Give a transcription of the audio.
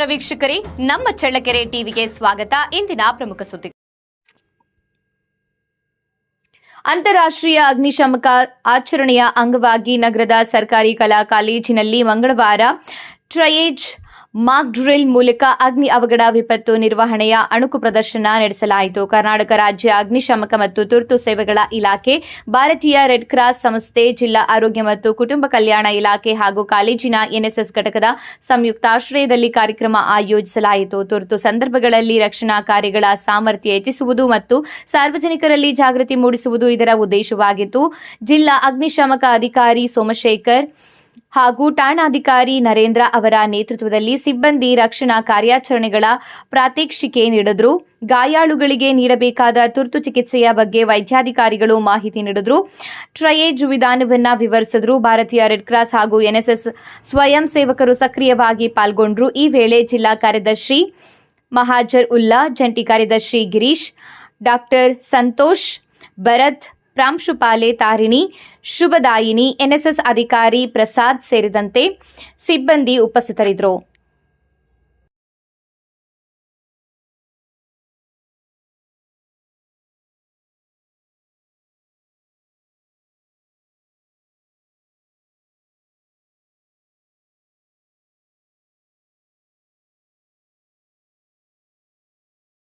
ವೀಕ್ಷಕರೇ, ನಮ್ಮ ಚಳ್ಳಕೆರೆ ಟಿವಿಗೆ ಸ್ವಾಗತ. ಇಂದಿನ ಪ್ರಮುಖ ಸುದ್ದಿ. ಅಂತಾರಾಷ್ಟ್ರೀಯ ಅಗ್ನಿಶಾಮಕ ಆಚರಣೆಯ ಅಂಗವಾಗಿ ನಗರದ ಸರ್ಕಾರಿ ಕಲಾ ಕಾಲೇಜಿನಲ್ಲಿ ಮಂಗಳವಾರ ಟ್ರಯೇಜ್ ಮಾಕ್ ಡ್ರಿಲ್ ಮೂಲಕ ಅಗ್ನಿ ಅವಘಡ ವಿಪತ್ತು ನಿರ್ವಹಣೆಯ ಅಣುಕು ಪ್ರದರ್ಶನ ನಡೆಸಲಾಯಿತು. ಕರ್ನಾಟಕ ರಾಜ್ಯ ಅಗ್ನಿಶಾಮಕ ಮತ್ತು ತುರ್ತು ಸೇವೆಗಳ ಇಲಾಖೆ, ಭಾರತೀಯ ರೆಡ್ ಕ್ರಾಸ್ ಸಂಸ್ಥೆ, ಜಿಲ್ಲಾ ಆರೋಗ್ಯ ಮತ್ತು ಕುಟುಂಬ ಕಲ್ಯಾಣ ಇಲಾಖೆ ಹಾಗೂ ಕಾಲೇಜಿನ ಎನ್ಎಸ್ಎಸ್ ಘಟಕದ ಸಂಯುಕ್ತಾಶ್ರಯದಲ್ಲಿ ಕಾರ್ಯಕ್ರಮ ಆಯೋಜಿಸಲಾಯಿತು. ತುರ್ತು ಸಂದರ್ಭಗಳಲ್ಲಿ ರಕ್ಷಣಾ ಕಾರ್ಯಗಳ ಸಾಮರ್ಥ್ಯ ಹೆಚ್ಚಿಸುವುದು ಮತ್ತು ಸಾರ್ವಜನಿಕರಲ್ಲಿ ಜಾಗೃತಿ ಮೂಡಿಸುವುದು ಇದರ ಉದ್ದೇಶವಾಗಿತ್ತು. ಜಿಲ್ಲಾ ಅಗ್ನಿಶಾಮಕ ಅಧಿಕಾರಿ ಸೋಮಶೇಖರ್ ಹಾಗೂ ಠಾಣಾಧಿಕಾರಿ ನರೇಂದ್ರ ಅವರ ನೇತೃತ್ವದಲ್ಲಿ ಸಿಬ್ಬಂದಿ ರಕ್ಷಣಾ ಕಾರ್ಯಾಚರಣೆಗಳ ಪ್ರಾತ್ಯಕ್ಷಿಕೆ ನೀಡಿದರು. ಗಾಯಾಳುಗಳಿಗೆ ನೀಡಬೇಕಾದ ತುರ್ತು ಚಿಕಿತ್ಸೆಯ ಬಗ್ಗೆ ವೈದ್ಯಾಧಿಕಾರಿಗಳು ಮಾಹಿತಿ ನೀಡಿದರು. ಟ್ರಯೇಜ್ ವಿಧಾನವನ್ನು ವಿವರಿಸಿದರು. ಭಾರತೀಯ ರೆಡ್ ಕ್ರಾಸ್ ಹಾಗೂ ಎನ್ಎಸ್ಎಸ್ ಸ್ವಯಂ ಸೇವಕರು ಸಕ್ರಿಯವಾಗಿ ಪಾಲ್ಗೊಂಡರು. ಈ ವೇಳೆ ಜಿಲ್ಲಾ ಕಾರ್ಯದರ್ಶಿ ಮಹಾಜರ್ ಉಲ್ಲಾ, ಜಂಟಿ ಕಾರ್ಯದರ್ಶಿ ಗಿರೀಶ್, ಡಾಕ್ಟರ್ ಸಂತೋಷ್, ಭರತ್, ಪ್ರಾಂಶುಪಾಲೆ ತಾರಿಣಿ, ಶುಭದಾಯಿನಿ, ಎನ್ಎಸ್ಎಸ್ ಅಧಿಕಾರಿ ಪ್ರಸಾದ್ ಸೇರಿದಂತೆ ಸಿಬ್ಬಂದಿ ಉಪಸ್ಥಿತರಿದ್ದರು.